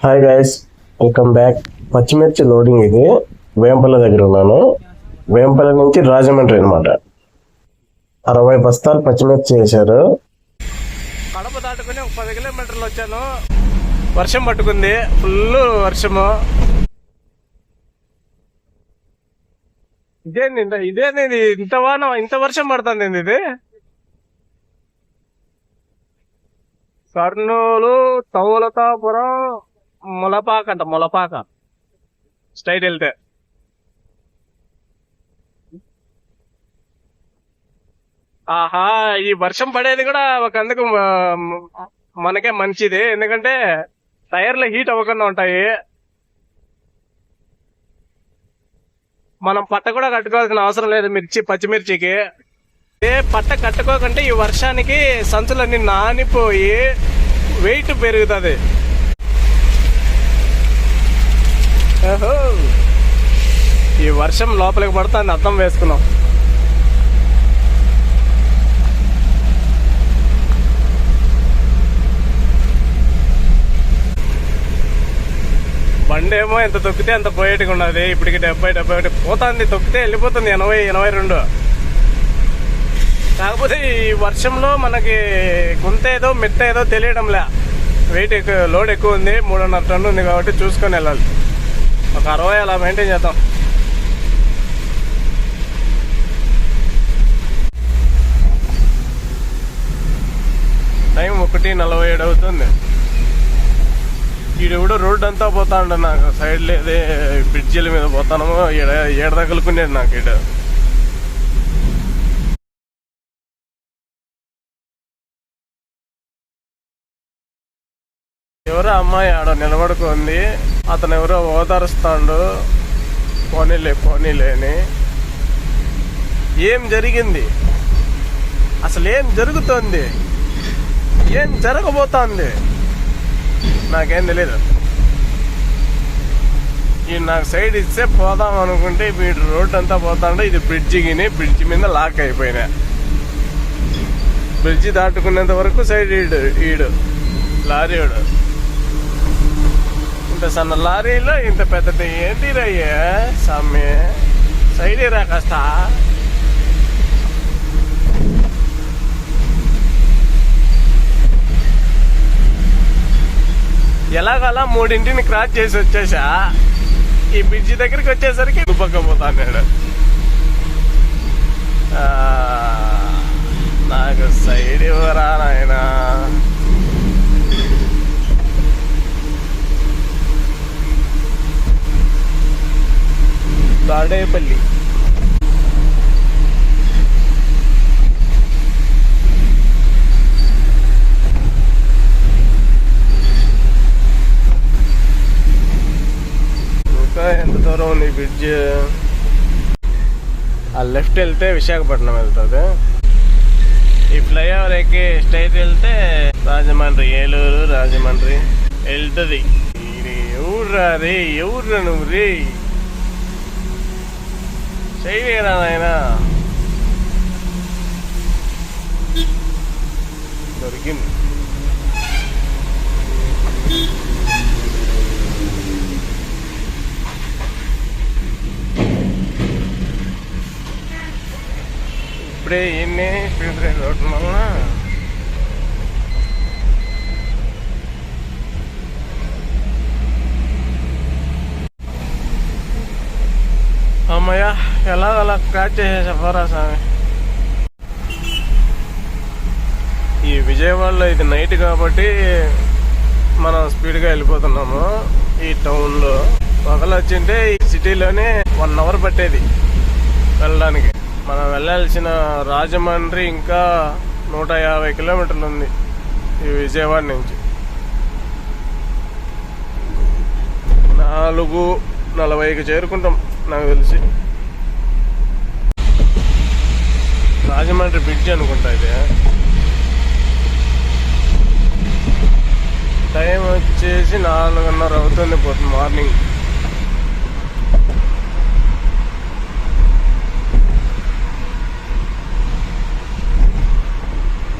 Hi guys, welcome back. పచ్చిమిర్చి loading ఇది. వేంపల్లి దగ్గర ఉన్నాను. వేంపల్లి నుంచి రాజమండ్రి అనమాట. 60 బస్తాలు పచ్చిమిర్చి వేశారు. కడప దాటుకుని ఒక 10 కిలోమీటర్లు వచ్చాను. వర్షం పట్టుకుంది, ఫుల్ వర్షము. ఇదేంది ఇంత వర్షం పడుతుంది. ఇది కర్నూలు, తౌలతాపురం, ములపాక స్ట్రైట్ వెళ్తే ఆహా. ఈ వర్షం పడేది కూడా ఒక అందుకు మనకే మంచిది, ఎందుకంటే టైర్లు హీట్ అవ్వకుండా ఉంటాయి. మనం పట్ట కూడా కట్టుకోవాల్సిన అవసరం లేదు పచ్చిమిర్చికి. పట్ట కట్టుకోకంటే ఈ వర్షానికి సంచులన్నీ నానిపోయి వెయిట్ పెరుగుతుంది. ఈ వర్షం లోపలికి పడుతుంది, అర్థం వేసుకున్నాం. బండి ఏమో ఎంత తొక్కితే అంత పోయేట్టుగా ఉన్నది. ఇప్పటికి 70 పోతుంది, తొక్కితే వెళ్ళిపోతుంది 80-82. కాకపోతే ఈ వర్షంలో మనకి గుంత ఏదో మెత్త ఏదో తెలియడంలే. వెయిట్ లోడ్ ఎక్కువ ఉంది, 3.5 టన్ను ఉంది కాబట్టి చూసుకొని వెళ్ళాలి. ఒక 60 అలా మెయింటైన్ చేద్దాం. టైం 1:47 అవుతుంది. ఈడెవడో రోడ్డు అంతా పోతా ఉండ, నాకు సైడ్ లేదే బ్రిడ్జిల మీద పోతాను. ఏడ తగులుకునేది నాకు ఈడ. ఎవరో అమ్మాయి ఆడ నిలబడుకుంది, అతను ఎవరో ఓదారుస్తాడు. పోనీలే అని. ఏం జరిగింది అసలు? ఏం జరుగుతోంది? ఏం జరగబోతోంది? నాకేం తెలీదు. ఈ నాకు సైడ్ ఇస్తే పోదాం అనుకుంటే వీడు రోడ్డు అంతా పోతాండే. ఇది బ్రిడ్జి మీద లాక్ అయిపోయినా. బ్రిడ్జి దాటుకునేంత వరకు సైడ్ ఈడు లారీడు. ఇంత సన్న లారీలో ఇంత పెద్దది ఏంటి రయ్యా సమ్మె? సైడ్ రా కాస్త. ఎలాగలా 3ంటిని క్రాస్ చేసి వచ్చేసా. ఈ బ్రిడ్జి దగ్గరికి వచ్చేసరికి పక్క పోతాడు. నాకు సైడ్ ఇవ్వరా నాయనా. తాడేపల్లి ఇంకా ఎంత దూరం ఉంది బ్రిడ్జ్? ఆ లెఫ్ట్ వెళ్తే విశాఖపట్నం వెళ్తుంది. ఈ ఫ్లైఓవర్ ఎక్కి స్ట్రైట్ వెళ్తే రాజమండ్రి, ఏలూరు రాజమండ్రి వెళ్తుంది. ఎవర్రా రే, ఎవర్రా నువ్వు రే? చేయరా నాయనా. దొరికింది. ఇప్పుడే ఎన్ని స్పీడ్ బ్రేక్ అవటం వలన అమ్మయ్య అలా క్రాచ్ చేసేసా. పోరా స్వామి. ఈ విజయవాడలో ఇది నైట్ కాబట్టి మనం స్పీడ్గా వెళ్ళిపోతున్నాము. ఈ టౌన్లో పగలొచ్చింటే ఈ సిటీలోనే 1 అవర్ పట్టేది వెళ్ళడానికి. మనం వెళ్ళాల్సిన రాజమండ్రి ఇంకా 150 కిలోమీటర్లు ఉంది ఈ విజయవాడ నుంచి. 4:40కి చేరుకుంటాం నాకు తెలిసి. రాజమండ్రి బ్రిడ్జ్ అనుకుంటా ఇది. టైం వచ్చేసి 4:30 అవుతుంది మార్నింగ్.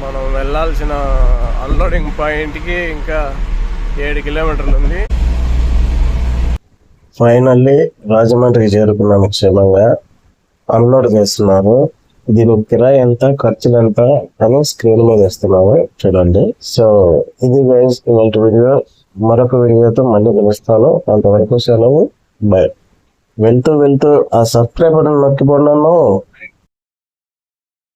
మనం వెళ్ళాల్సిన అన్లోడింగ్ పాయింట్కి ఇంకా 7 కిలోమీటర్లు ఉంది. ఫైనల్లీ రాజమండ్రికి చేరుకున్నాను క్షేమంగా. అన్లోడ్ చేస్తున్నారు. దీనికి కిరాయి ఎంత, ఖర్చులు ఎంత అని స్క్రీన్ మీద ఇస్తున్నాము చూడండి. సో ఇది గైస్ ఇలాంటి వీడియో. మరొక వీడియోతో మళ్ళీ కలుస్తాను. అంతవరకు సెలవు, బై. వెళ్తూ ఆ సబ్స్క్రైబ్ బటన్ నొక్కిపోన్నాను.